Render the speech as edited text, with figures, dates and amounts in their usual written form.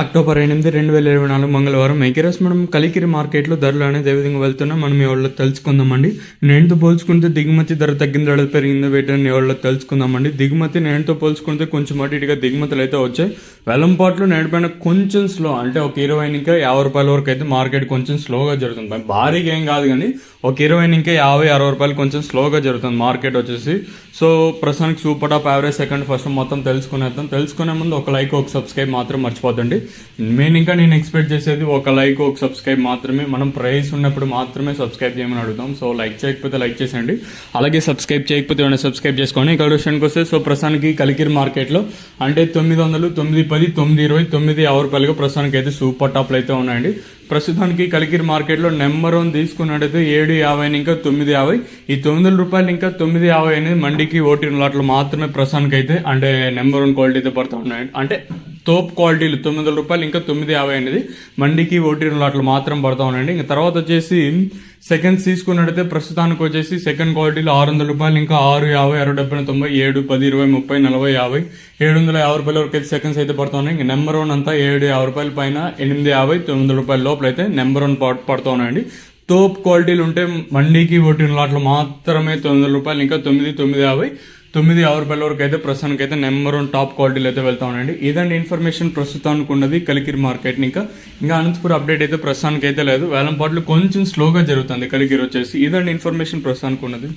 October 8, 2024 మంగళవారం ఎగిరస్ మనం కలికిరి మార్కెట్లో ధరలు అనేది ఏ విధంగా వెళ్తున్నా మనం ఈ వాళ్ళలో తెలుసుకుందామండి. నేనుతో పోల్చుకుంటే దిగుమతి ధర తగ్గిందో లేదా పెరిగిందో వీటిని వాళ్ళలో తెలుసుకుందామండి. దిగుమతి నేనుతో పోల్చుకుంటే కొంచెం అటు ఇటుగా దిగుమతులు అయితే వచ్చాయి. వెలంపాట్లు నేడిపోయిన కొంచెం స్లో, అంటే ఒక 20 ఇంకా 50 రూపాయల వరకు అయితే మార్కెట్ కొంచెం స్లోగా జరుగుతుంది. భారీగా ఏం కాదు కానీ ఒక 20 ఇంకా 50-60 రూపాయలు కొంచెం స్లోగా జరుగుతుంది మార్కెట్ వచ్చేసి. సో ప్రస్తుతానికి super top average second first మొత్తం తెలుసుకునే ముందు ఒక లైక్ ఒక సబ్స్క్రైబ్ మాత్రం మర్చిపోద్దండి. నేను ఎక్స్పెక్ట్ చేసేది ఒక లైక్ ఒక సబ్స్క్రైబ్ మాత్రమే. మనం ప్రైస్ ఉన్నప్పుడు మాత్రమే సబ్స్క్రైబ్ చేయమని అడుగుతాం. సో లైక్ చేయకపోతే లైక్ చేసేయండి, అలాగే సబ్స్క్రైబ్ చేయకపోతే ఏమైనా సబ్స్క్రైబ్ చేసుకోండి. ఇక్కడ విషయానికి వస్తే సో ప్రస్తుతానికి కలికిరి మార్కెట్లో అంటే 900, 910, 920, 950 రూపాయలుగా ప్రస్తుతానికి అయితే సూపర్ టాప్లు అయితే ఉన్నాయండి. ప్రస్తుతానికి కలికిరి మార్కెట్లో నెంబర్ 1 తీసుకున్నట్టయితే 750 ఇంకా 950. ఈ 900 రూపాయలు ఇంకా 950 అనేది మండికి ఓటిన లాట్లు మాత్రమే ప్రస్తుతానికి అయితే అంటే నెంబర్ 1 క్వాలిటీ అయితే పడుతూ ఉన్నాయి. అంటే తోప్ క్వాలిటీలు 900 రూపాయలు ఇంకా 950 అనేది మండికి ఓటిన లాట్లు మాత్రం పడుతూ ఉన్నాయండి. ఇంకా తర్వాత వచ్చేసి సెకండ్స్ తీసుకున్నట్టయితే ప్రస్తుతానికి వచ్చేసి సెకండ్ క్వాలిటీలో 600 రూపాయలు ఇంకా 6, 50, 60, 70, 90, 7, 10, 20, 30, 40, 50, 750 రూపాయల వరకు అయితే సెకండ్స్ అయితే పడుతూ ఉన్నాయి. ఇంకా నెంబర్ 1 అంతా 750 రూపాయల పైన 850, 900 రూపాయల లోపల అయితే నెంబర్ 1 పడుతూ ఉన్నాయండి. తోప్ క్వాలిటీలు ఉంటే మండికి ఓటిన లాట్లు మాత్రమే 900 రూపాయలు ఇంకా 950 రూపాయల వరకు అయితే ప్రస్తుతానికి అయితే నెంబర్ 1 టాప్ క్వాలిటీలు అయితే వెళ్తా ఉన్నాయండి. ఇదండి ఇన్ఫర్మేషన్ ప్రస్తుతానికి ఉన్నది కలికిరి మార్కెట్. ఇంకా అనంతపురం అప్డేట్ అయితే ప్రస్తుతానికి అయితే లేదు. వేలంపాట్లు కొంచెం స్లోగా జరుగుతుంది కలికిరి వచ్చేసి. ఇదండి ఇన్ఫర్మేషన్ ప్రస్తుతానికి ఉన్నది.